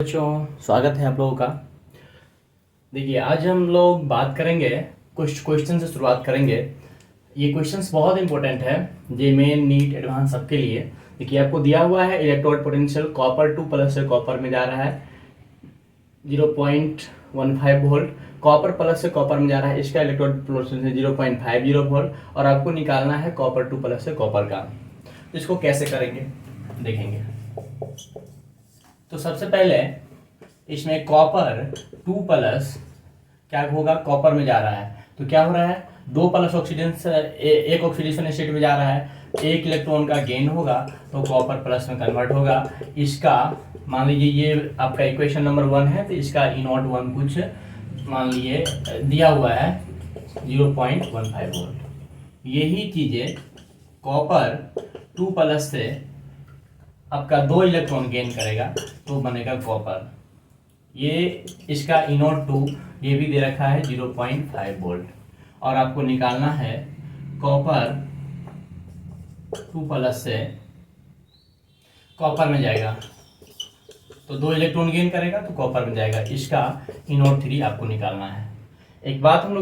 बच्चों, स्वागत है आप लोगों का। देखिए, आज हम लोग बात करेंगे, कुछ क्वेश्चन से शुरुआत करेंगे। ये क्वेश्चंस बहुत इंपॉर्टेंट है, जे मेन नीट एडवांस सबके लिए। देखिए, आपको दिया हुआ है इलेक्ट्रोड पोटेंशियल कॉपर 2 प्लस से कॉपर में जा रहा है 0.15 वोल्ट। कॉपर प्लस से कॉपर में जा रहा है, इसका इलेक्ट्रोड पोटेंशियल 0.50 वोल्ट। और आपको निकालना है कॉपर 2 प्लस से कॉपर का। तो इसको कैसे करेंगे देखेंगे। तो सबसे पहले इसमें कॉपर 2 प्लस क्या होगा, कॉपर में जा रहा है तो क्या हो रहा है, 2 प्लस ऑक्सीडेशन एक ऑक्सीडेशन स्टेट में जा रहा है, एक इलेक्ट्रॉन का गेन होगा तो कॉपर प्लस में कन्वर्ट होगा। इसका मान लीजिए ये आपका इक्वेशन नंबर 1 है, तो इसका E01 कुछ मान लीजिए दिया हुआ है 0.15 वोल्ट। यही चीजें कॉपर 2 प्लस से आपका 2 इलेक्ट्रॉन गेन करेगा तो बनेगा कॉपर। ये इसका E02 ये भी दे रखा है 0.5 वोल्ट। और आपको निकालना है कॉपर 2 प्लस से कॉपर में जाएगा तो 2 इलेक्ट्रॉन गेन करेगा तो कॉपर में जाएगा। इसका E03 आपको निकालना है। एक बात हम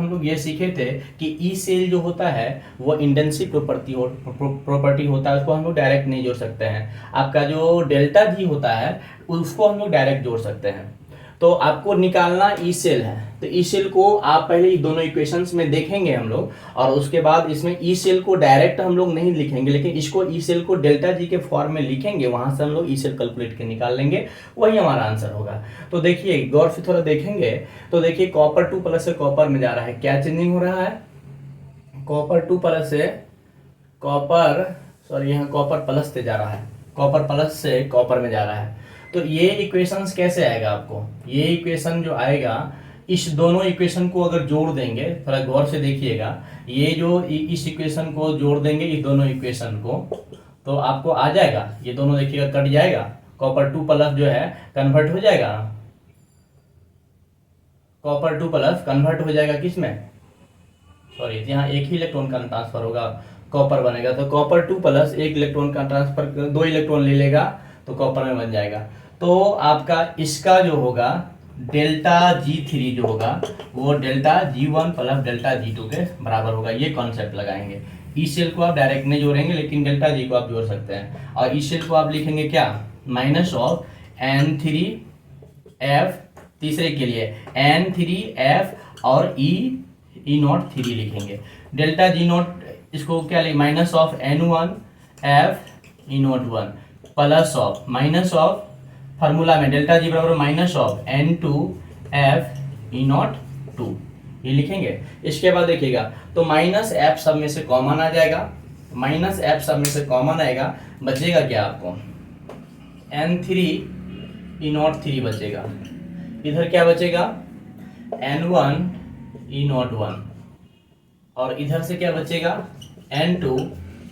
लोग ये सीखे थे कि ई सेल जो होता है वो इंटेंसिव प्रॉपर्टी होता है, उसको हम लोग डायरेक्ट नहीं जोड़ सकते हैं। आपका जो डेल्टा जी होता है उसको हम लोग डायरेक्ट जोड़ सकते हैं। तो आपको निकालना ई सेल है, तो ई सेल को आप पहले दोनों इक्वेशंस में देखेंगे हम लोग, और उसके बाद इसमें ई सेल को डायरेक्ट हम लोग नहीं लिखेंगे, लेकिन इसको ई सेल को डेल्टा जी के फॉर्म में लिखेंगे, वहां से हम लोग ई सेल कैलकुलेट के निकाल लेंगे, वही हमारा आंसर होगा। तो देखिए गौर से थोड़ा देखेंगे तो देखिए कॉपर 2 प्लस से कॉपर में जा रहा है, क्या चेंजिंग हो रहा है, कॉपर 2 प्लस से यहाँ कॉपर प्लस से जा रहा है, कॉपर प्लस से कॉपर में जा रहा है। तो ये इक्वेशंस कैसे आएगा आपको, ये इक्वेशन जो आएगा, इस दोनों इक्वेशन को अगर जोड़ देंगे, थोड़ा गौर से देखिएगा, ये जो इस इक्वेशन को जोड़ देंगे इस दोनों इक्वेशन को, तो आपको आ जाएगा, ये दोनों देखिएगा कट जाएगा, कॉपर 2 प्लस जो है कन्वर्ट हो जाएगा, कॉपर 2 प्लस कन्वर्ट हो जाएगा किसमें, सॉरी यहाँ एक ही इलेक्ट्रॉन का ट्रांसफर होगा, कॉपर बनेगा। तो कॉपर 2 प्लस एक इलेक्ट्रॉन का ट्रांसफर 2 इलेक्ट्रॉन ले लेगा तो कॉपर में बन जाएगा। तो आपका इसका जो होगा डेल्टा G3 जो होगा वो delta G1 plus delta G2 के बराबर होगा। ये कॉन्सेप्ट लगाएंगे। ई सेल को आप डायरेक्ट नहीं जोड़ेंगे, लेकिन डेल्टा जी को आप जोड़ सकते हैं। और ई सेल को आप लिखेंगे क्या, माइनस ऑफ N3F, तीसरे के लिए N3F और E03 लिखेंगे। डेल्टा G0 इसको क्या लिखे, minus of N1F E01 plus of minus of formula में डेल्टा जी बराबर माइनस ऑफ N2F E02 ये लिखेंगे। इसके बाद देखिएगा तो माइनस एफ सब में से कॉमन आ जाएगा, माइनस एफ सब में से कॉमन आएगा, बचेगा क्या आपको N3 E03 बचेगा। इधर क्या बचेगा N1 E01 और इधर से क्या बचेगा N2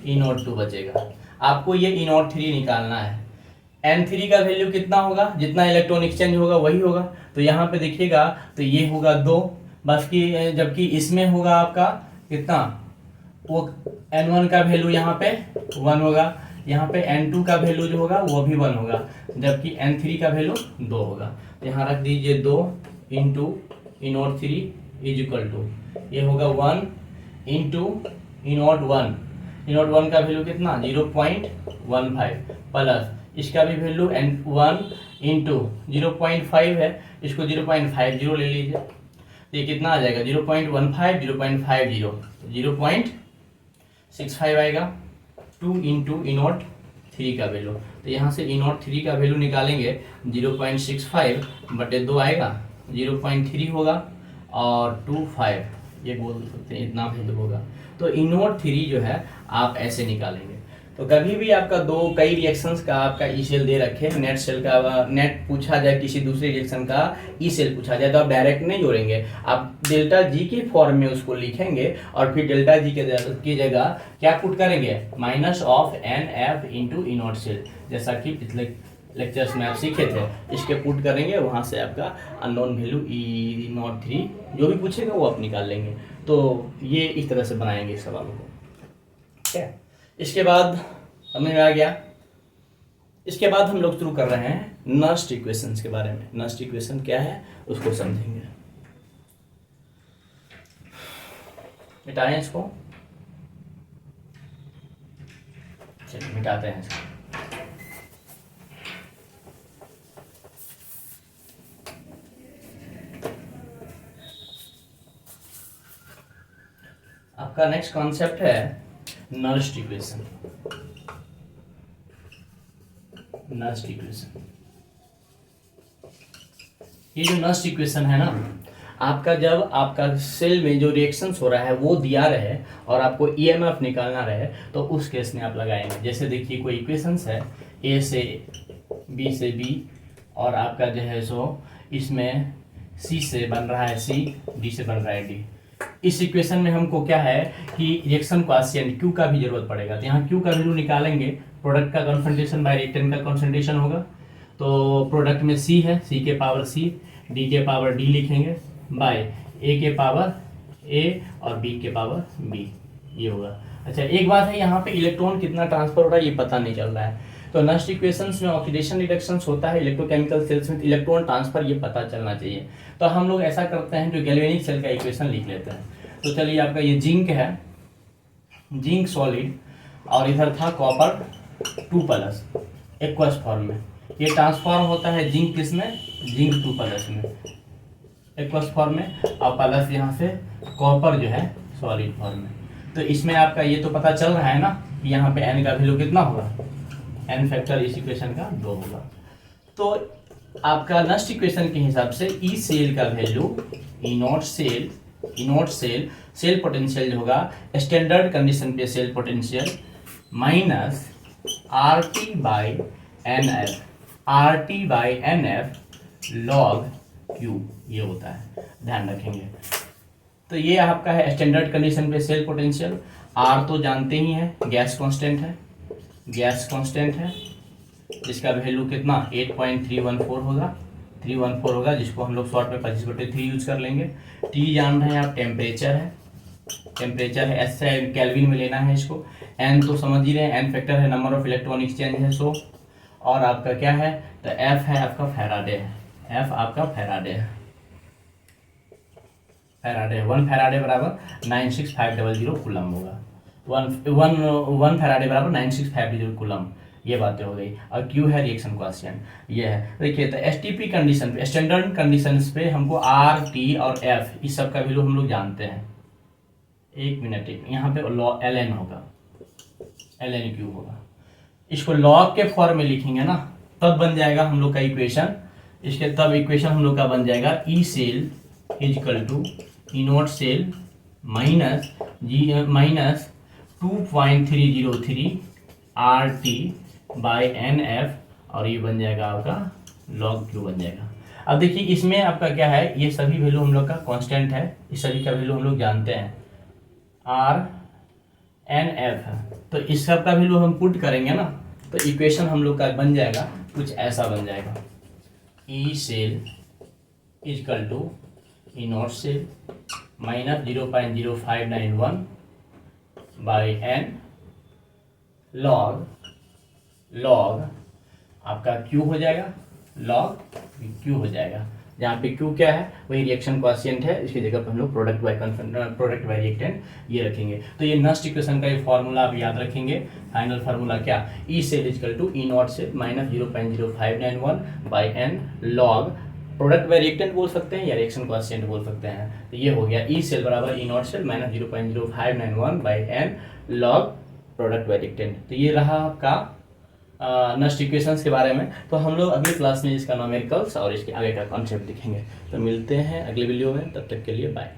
E02 बचेगा। आपको ये E03 निकालना है। N3 का वैल्यू कितना होगा, जितना इलेक्ट्रॉन एक्सचेंज होगा वही होगा। तो यहाँ पे देखिएगा तो ये होगा 2, बस की जबकि इसमें होगा आपका कितना, वो N1 का वैल्यू यहाँ पे 1 होगा, यहाँ पे N2 का वैल्यू जो होगा वो भी 1 होगा, जबकि N3 का वैल्यू 2 होगा। यहाँ रख दीजिए 2 into E03 is equal to, ये होगा 1 इंटू E01, E01 का वैल्यू कितना 0.15 प्लस इसका भी वैल्यू N1 इंटू 0.5 है, इसको 0.50 ले लीजिए, तो ये कितना आ जाएगा 0.15 0.65 आएगा। 2 इंटू E03 का वैल्यू, तो यहाँ से E03 का वैल्यू निकालेंगे 0.65 बटे 2 आएगा, 0.3 होगा और 25 ये बोल सकते हैं इतना वैल्यू होगा। तो E03 जो है आप ऐसे निकालेंगे। तो कभी भी आपका कई रिएक्शंस का आपका ई सेल दे रखे, नेट सेल का नेट पूछा जाए, किसी दूसरे रिएक्शन का ई सेल पूछा जाए, तो आप डायरेक्ट नहीं जोड़ेंगे, आप डेल्टा जी के फॉर्म में उसको लिखेंगे और फिर डेल्टा जी की जगह क्या पुट करेंगे, minus of NF into E0 cell, जैसा कि पिछले लेक्चर्स में आप सीखे थे, इसके पुट करेंगे, वहां से आपका अननोन वैल्यू E03 जो भी पूछेगा वो आप निकाल लेंगे। तो ये इस तरह से बनाएंगे इस सवालों को, ठीक है। इसके बाद समझ में आ गया। इसके बाद हम लोग शुरू कर रहे हैं नस्ट इक्वेशंस के बारे में। नस्ट इक्वेशन क्या है उसको समझेंगे। मिटाएं इसको, चलिए मिटाते हैं इसको। आपका नेक्स्ट कॉन्सेप्ट है नस्ट इक्वेशन। नस्ट इक्वेशन, ये जो नस्ट इक्वेशन है ना, आपका जब आपका सेल में जो रिएक्शंस हो रहा है वो दिया रहे और आपको ईएमएफ निकालना रहे तो उस केस में आप लगाएंगे। जैसे देखिए कोई इक्वेशंस है ए से बी और आपका जो है सो इसमें सी से बन रहा है सी, डी से बन रहा है डी। इस इक्वेशन में हमको क्या है कि रिएक्शन क्वाशिएंट क्यू का भी जरूरत पड़ेगा, तो यहाँ क्यू का वैल्यू निकालेंगे। प्रोडक्ट का कॉन्सेंट्रेशन बाय रिएक्टेंट का कॉन्सेंट्रेशन होगा, तो प्रोडक्ट में सी है, सी के पावर सी, डी के पावर डी लिखेंगे, बाय ए के पावर ए और बी के पावर बी, ये होगा। अच्छा एक बात है, यहाँ पे इलेक्ट्रॉन कितना ट्रांसफर हो रहा है ये पता नहीं चल रहा है, तो नस्ट इक्वेशंस में ऑक्सीडेशन रिडक्शंस होता है, इलेक्ट्रोकेमिकल सेल्स में इलेक्ट्रॉन ट्रांसफर ये पता चलना चाहिए। तो हम लोग ऐसा करते हैं, जो गैल्वेनिक सेल का इक्वेशन लिख लेते हैं। तो चलिए आपका ये जिंक है, जिंक सॉलिड, और इधर था कॉपर 2+ एक्वस फॉर्म में। ये ट्रांसफॉर्म होता है जिंक किसमें, जिंक 2+ में एक्वस फॉर्म में, और प्लस यहाँ से कॉपर जो है सॉलिड फॉर्म में। तो इसमें आपका ये तो पता चल रहा है ना कि यहाँ पे एन का वैल्यू कितना होगा, एन फैक्टर इस इक्वेशन का 2 होगा। तो आपका नस्ट इक्वेशन के हिसाब से ई सेल का value, E naught cell potential जो होगा स्टैंडर्ड कंडीशन पे cell potential minus RT by N F log Q, ये होता है, ध्यान रखेंगे। तो ये आपका है स्टैंडर्ड कंडीशन पे सेल पोटेंशियल। आर तो जानते ही हैं, गैस कांस्टेंट है, जिसका वैल्यू कितना 8.314 होगा, जिसको हम लोग शॉर्ट में 25/3 यूज कर लेंगे। टी जान रहे हैं आप, टेम्परेचर है, एस से केल्विन में लेना है इसको। एन तो समझ ही रहे हैं, एन फैक्टर है, नंबर ऑफ इलेक्ट्रॉन एक्सचेंज है 100। और आपका क्या है, तो एफ है आपका फैराडे है, एफ आपका फैराडे है, 1 फैराडे बराबर 96500 कूलम होगा, 1 फैराडे बराबर 96500 कूलम। ये बातें हो गई। और क्यू है रिएक्शन क्वाशिएंट, ये है। देखिए तो एसटीपी कंडीशन पे, स्टैंडर्ड कंडीशंस पे हमको आर, टी और एफ इस सब का वैल्यू हम लोग जानते हैं। एक मिनट, यहाँ पे एल एन होगा, एल एन क्यू होगा। इसको लॉग के फॉर्म में लिखेंगे ना, तब बन जाएगा हम लोग का इक्वेशन। इसके तब इक्वेशन हम लोग का बन जाएगा E cell equal to E naught cell minus 2.303 RT by NF, और ये बन जाएगा आपका लॉग क्यू बन जाएगा। अब देखिए इसमें आपका क्या है, ये सभी वैल्यू हम लोग का कांस्टेंट है, इस सभी का वैल्यू हम लोग जानते हैं, RNF है। तो इस सब का वैल्यू हम पुट करेंगे ना, तो इक्वेशन हम लोग का बन जाएगा कुछ ऐसा बन जाएगा, E cell equal to E naught cell minus 0.0591 by N log आपका क्यू हो जाएगा, लॉग क्यू हो जाएगा। जहाँ पे क्यू क्या है, वही रिएक्शन क्वाशिएंट है, इसकी जगह पर हम लोग प्रोडक्ट बाय रिएक्टेंट ये रखेंगे। तो ये नस्ट इक्वेशन का ये फार्मूला आप याद रखेंगे। फाइनल फार्मूला क्या, E cell equal to E naught cell minus 0.0591 by N log product by reactant बोल सकते हैं या रिएक्शन क्वाशिएंट बोल सकते हैं। तो ये हो गया ई सेल बराबर E naught cell minus 0.0591 by N log product by reactant. तो ये रहा आपका नस्ट इक्वेशंस के बारे में। तो हम लोग अगली क्लास में इसका न्यूमेरिकल्स और इसके आगे का कॉन्सेप्ट दिखेंगे। तो मिलते हैं अगले वीडियो में, तब तक के लिए बाय।